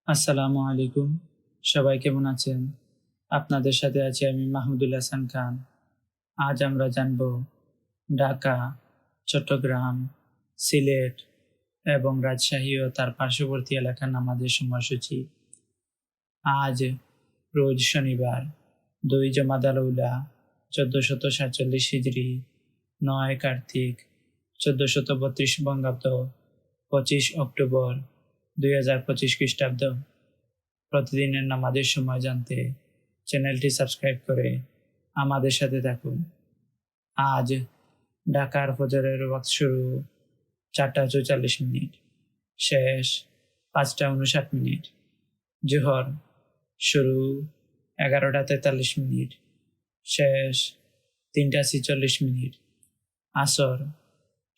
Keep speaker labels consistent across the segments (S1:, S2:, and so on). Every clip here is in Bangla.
S1: আসসালামু আলাইকুম। সবাই কেমন আছেন? আপনাদের সাথে আছি আমি মাহমুদুল হাসান খান। আজ আমরা জানব ঢাকা, চট্টগ্রাম, সিলেট এবং রাজশাহী ও তার পার্শ্ববর্তী এলাকার নামাজের সময়সূচি। আজ রোজ শনিবার ২ জমাদাল উলা ১৪৪৭ হিজরি, ৯ কার্তিক ১৪৩২ বঙ্গাব্দ, ২৫ অক্টোবর ২০২৫ খ্রিস্টাব্দ। প্রতিদিনের নামাজের সময় জানতে চ্যানেলটি সাবস্ক্রাইব করে আমাদের সাথে থাকুন। আজ ঢাকার ফজরের ওয়াক্ত শুরু ৪টা ৪৪ মিনিট, শেষ ৫টা ৫৯ মিনিট। জোহর শুরু ১১টা ৪৩ মিনিট, শেষ ৩টা ৪৬ মিনিট। আসর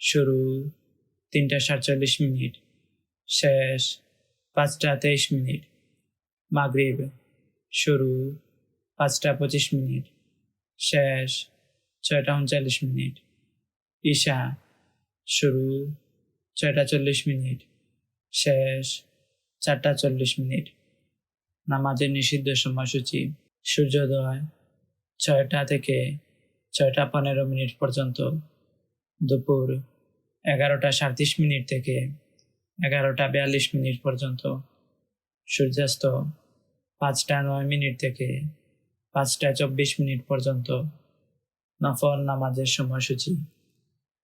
S1: শুরু ৩টা ৪৭ মিনিট, শেষ ৫টা ২৩ মিনিট। মাগরিব শুরু ৫টা ২৫ মিনিট, শেষ ৬টা ৩৯ মিনিট। ঈশা শুরু ৬টা ৪০ মিনিট, শেষ ৪টা ৪০ মিনিট। নামাজের নিষিদ্ধ সময়সূচি: সূর্যোদয় ৬টা থেকে ৬টা ১৫ মিনিট পর্যন্ত, দুপুর ১১টা ৩৭ মিনিট থেকে ১১টা ৪২ মিনিট পর্যন্ত, সূর্যাস্ত ৫টা ৯ মিনিট থেকে ৫টা ২৪ মিনিট পর্যন্ত। নফল নামাজের সময়সূচি: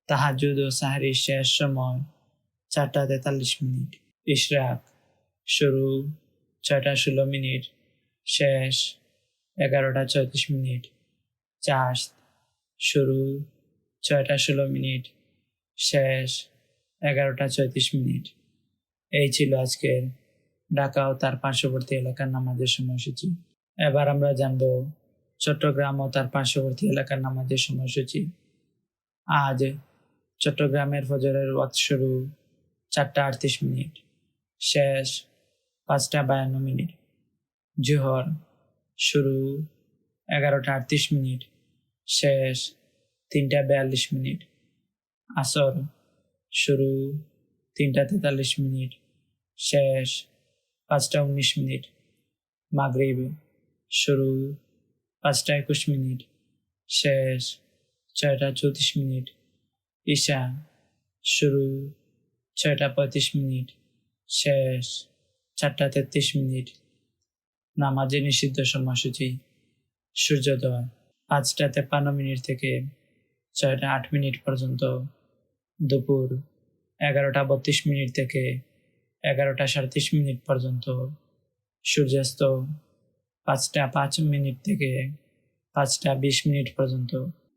S1: তাহাজ্জুদ ও সাহরির শেষ সময় ৪টা ৪৩ মিনিট। ইশরাক শুরু ৬টা ১৬ মিনিট, শেষ ১১টা ৩৬ মিনিট। চাঁদ শুরু ৬টা ১৬ মিনিট, শেষ ১১টা ৩৬ মিনিট। এই ছিল আজকের ঢাকা ও তার পার্শ্ববর্তী এলাকার নামাজের সময়সূচি। এবার আমরা জানব চট্টগ্রাম ও তার পার্শ্ববর্তী এলাকার নামাজের সময়সূচি। আজ চট্টগ্রামের ফজরের ওয়াক্ত শুরু ৪টা ৩৮ মিনিট, শেষ ৫টা ৫২ মিনিট। জোহর শুরু ১১টা ৩৮ মিনিট, শেষ ৩টা ৪২ মিনিট। আসর শুরু ৩টা ৪৩ মিনিট, শেষ ৫টা ১৯ মিনিট। মাগরিব শুরু ৫টা ২১ মিনিট, শেষ ৬টা ৩৪ মিনিট। ঈশা শুরু ৬টা ৩৫ মিনিট, শেষ ৪টা ৩৩ মিনিট। নামাজে নিষিদ্ধ সময়সূচি: সূর্যোদয় ৫টা ৫৩ মিনিট থেকে ৬টা ৮ মিনিট পর্যন্ত, দুপুর ১১টা ৩২ মিনিট থেকে ১১টা ৩৭ মিনিট পর্যন্ত, সূর্যাস্ত ৫টা ৫ মিনিট থেকে ৫টা ২০ মিনিট পর্যন্ত।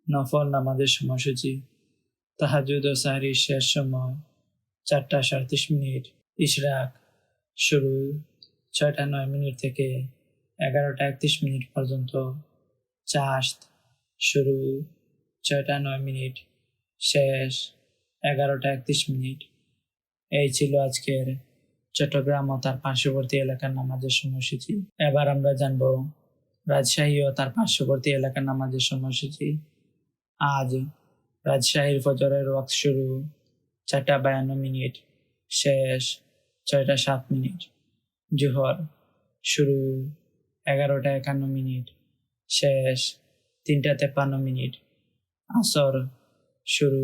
S1: নফল নামাজের সময়সূচি: তাহাজ্জুদ ও সাহরির শেষ সময় ৪টা ৩৭ মিনিট। ইশরাক শুরু ৬টা ৯ মিনিট থেকে ১১টা ৩১ মিনিট পর্যন্ত, চাঁদ শুরু ৬টা ৯ মিনিট, শেষ ১১টা ৩১ মিনিট। এই ছিল আজকের চট্টগ্রাম ও তার পার্শ্ববর্তী এলাকার নামাজের সময়সূচি। এবার আমরা জানব রাজশাহী ও তার পার্শ্ববর্তী এলাকার নামাজের সময়সূচি। আজ রাজশাহীর ফজরের ওয়াক্ত শুরু ৪টা ৫২ মিনিট, শেষ ৬টা ৭ মিনিট। জোহর শুরু ১১টা ৫১ মিনিট, শেষ ৩টা ৫৩ মিনিট। আসর শুরু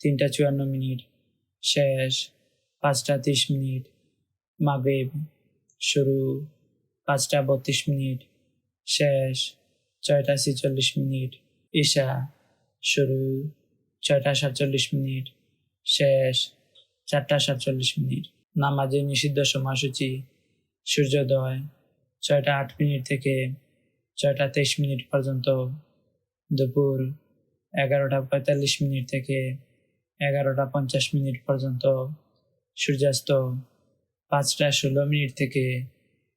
S1: ৩টা ৫৪ মিনিট, শেষ ৫টা ৩০ মিনিট। মাগরিব শুরু ৫টা ৩২ মিনিট, শেষ ৬টা ৪৬ মিনিট। ঈশা শুরু ৬টা ৪৭ মিনিট, শেষ ৪টা ৪৭ মিনিট। নামাজের নিষিদ্ধ সময়সূচি: সূর্যোদয় ৬টা ৮ মিনিট থেকে ৬টা ২৩ মিনিট পর্যন্ত, দুপুর ১১টা ৪৫ মিনিট থেকে ১১টা ৫০ মিনিট পর্যন্ত, সূর্যাস্ত ৫টা ১৬ মিনিট থেকে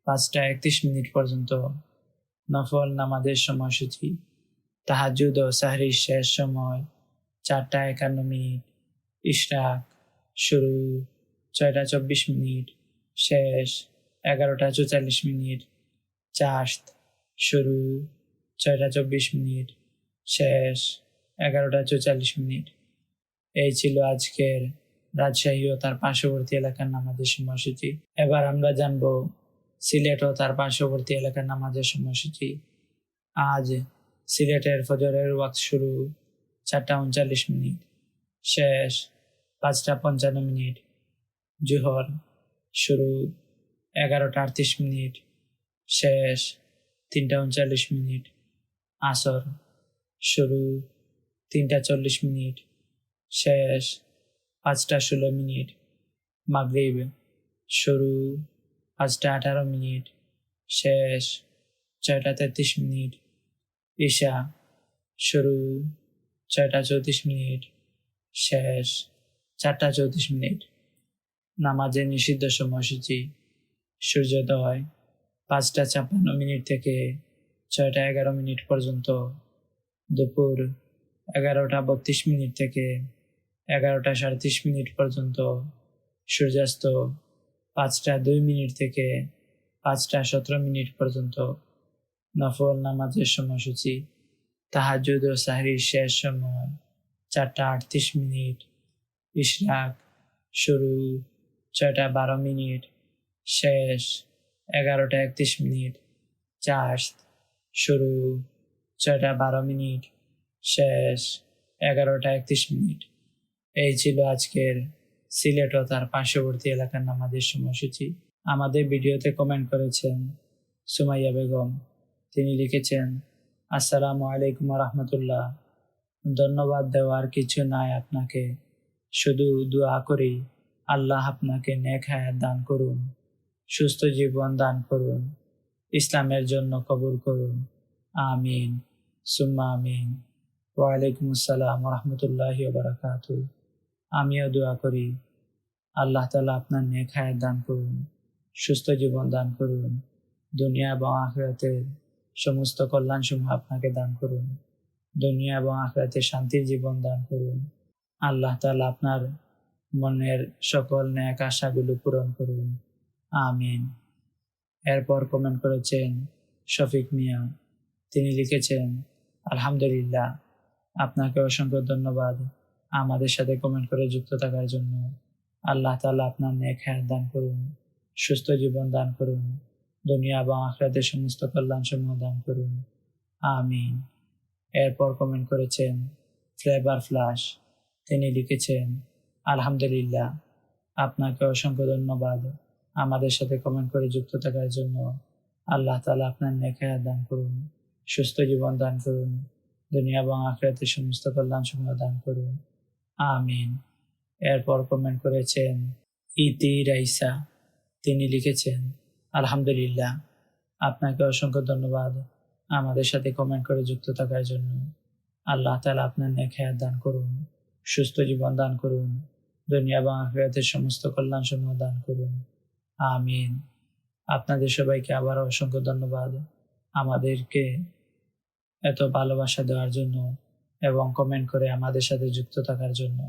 S1: ৫টা ৩১ মিনিট পর্যন্ত। নফল নামাজের সময়সূচি: তাহাজ্জুদ ও সাহরির শেষ সময় ৪টা ৫১ মিনিট। ইশরাক শুরু ৬টা ২৪ মিনিট, শেষ ১১টা ৪৪ মিনিট। চাঁদ শুরু ৬টা ২৪ মিনিট, শেষ ১১টা ৪৪ মিনিট। এই ছিল আজকের রাজশাহী ও তার পার্শ্ববর্তী এলাকার নামাজের সময়সূচি। এবার আমরা জানব সিলেট ও তার পার্শ্ববর্তী এলাকার নামাজের সময়সূচি। আজ সিলেটের ফজরের ওয়াক্ত শুরু 4:39, শেষ 5:55। জোহর শুরু 11:38, শেষ 3:39। আসর শুরু 3:40, শেষ 5:16। মাগরিব শুরু 5:18, শেষ 6:33। ঈশা শুরু 6:34, শেষ 4:34। নামাজের নিষিদ্ধ সময়সূচি। সূর্যোদয় 5:56 থেকে 6:11 পর্যন্ত, দুপুর 11:32 থেকে 11:37 পর্যন্ত, সূর্যাস্ত 5:02 থেকে 5:17 পর্যন্ত। নফল নামাজের সময়সূচি। তাহাজ্জুদ ও সাহরির শেষ সময় 4:38, ইশরাক শুরু 6:12, শেষ 11:31। চাশত শুরু 6:12, শেষ 11:31। এই ছিল আজকের সিলেট ও তার পার্শ্ববর্তী এলাকার নামাজের সময়সূচি। আমাদের ভিডিওতে কমেন্ট করেছেন সুমাইয়া বেগম। তিনি লিখেছেন, আসসালামু আলাইকুম রহমতুল্লাহ। ধন্যবাদ দেওয়ার কিছু নাই আপনাকে, শুধু দোয়া করি আল্লাহ আপনাকে নেক হায়াত দান করুন, সুস্থ জীবন দান করুন, ইসলামের জন্য কবুল করুন, আমিন সুম্মা আমিন। ওয়ালাইকুম আসসালাম রহমতুল্লাহি ওয়া বারাকাতুহু। আমিও দোয়া করি আল্লাহ তাআলা আপনার নেক হায়াত দান করুন, সুস্থ জীবন দান করুন, দুনিয়া এবং আখিরাতের সমস্ত কল্যাণ সমূহ আপনাকে দান করুন, দুনিয়া এবং আখিরাতে শান্তির জীবন দান করুন। আল্লাহ তাআলা আপনার মনের সকল নেক আশাগুলো পূরণ করুন, আমিন। এরপর কমেন্ট করেছেন শফিক মিয়া। তিনি লিখেছেন, আলহামদুলিল্লাহ। আপনাকে অসংখ্য ধন্যবাদ আমাদের সাথে কমেন্ট করে যুক্ত থাকার জন্য। আল্লাহ তাআলা আপনার নেক হায়াত দান করুন, সুস্থ জীবন দান করুন, দুনিয়া এবং আখিরাতের সমস্ত কল্যাণ সমূহ দান করুন, আমিন। এরপর কমেন্ট করেছেন ফ্লেভার ফ্লাশ। তিনি লিখেছেন, আলহামদুলিল্লাহ। আপনাকে অসংখ্য ধন্যবাদ আমাদের সাথে কমেন্ট করে যুক্ত থাকার জন্য। আল্লাহ তাআলা আপনার নেক হায়াত দান করুন, সুস্থ জীবন দান করুন, দুনিয়া এবং আখিরাতের সমস্ত কল্যাণ সমূহ দান করুন, আমিন। এরপর কমেন্ট করেছেন ইতি রাইসা। তিনি লিখেছেন, আলহামদুলিল্লাহ। আপনাকে অসংখ্য ধন্যবাদ আমাদের সাথে কমেন্ট করে যুক্ত থাকার জন্য। আল্লাহ তাআলা আপনার নেক হায়াত দান করুন, সুস্থ জীবন দান করুন, দুনিয়া এবং আখিরাতের সমস্ত কল্যাণ সমূহ দান করুন, আমিন। আপনাদের সবাইকে আবারও অসংখ্য ধন্যবাদ আমাদেরকে এত ভালোবাসা দেওয়ার জন্য এবং কমেন্ট করে আমাদের সাথে যুক্ত থাকার জন্য।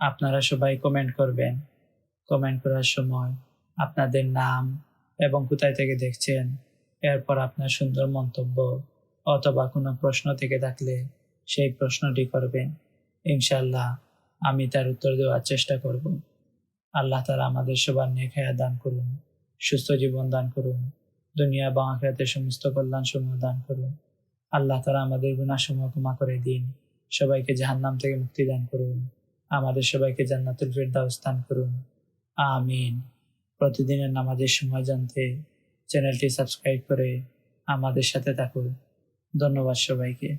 S1: আপনারা সবাই কমেন্ট করবেন। কমেন্ট করার সময় আপনাদের নাম এবং কোথায় থেকে দেখছেন, এরপর আপনার সুন্দর মন্তব্য অথবা কোনো প্রশ্ন থেকে থাকলে সেই প্রশ্নটি করবেন। ইনশাআল্লাহ আমি তার উত্তর দেওয়ার চেষ্টা করব। আল্লাহ তাআলা আমাদের সবার নেক হায়াত দান করুন, সুস্থ জীবন দান করুন, দুনিয়া এবং আখিরাতের সমস্ত কল্যাণ সমূহ দান করুন। আল্লাহ তাআলা আমাদের গুনাহসমূহ ক্ষমা করে দিন, সবাইকে জাহান্নাম থেকে মুক্তি দান করুন, আমাদের সবাইকে জান্নাতুল ফিরদাউস দান করুন, আমিন। প্রতিদিনের নামাজের সময় জানতে চ্যানেলটি সাবস্ক্রাইব করে আমাদের সাথে থাকুন। ধন্যবাদ সবাইকে।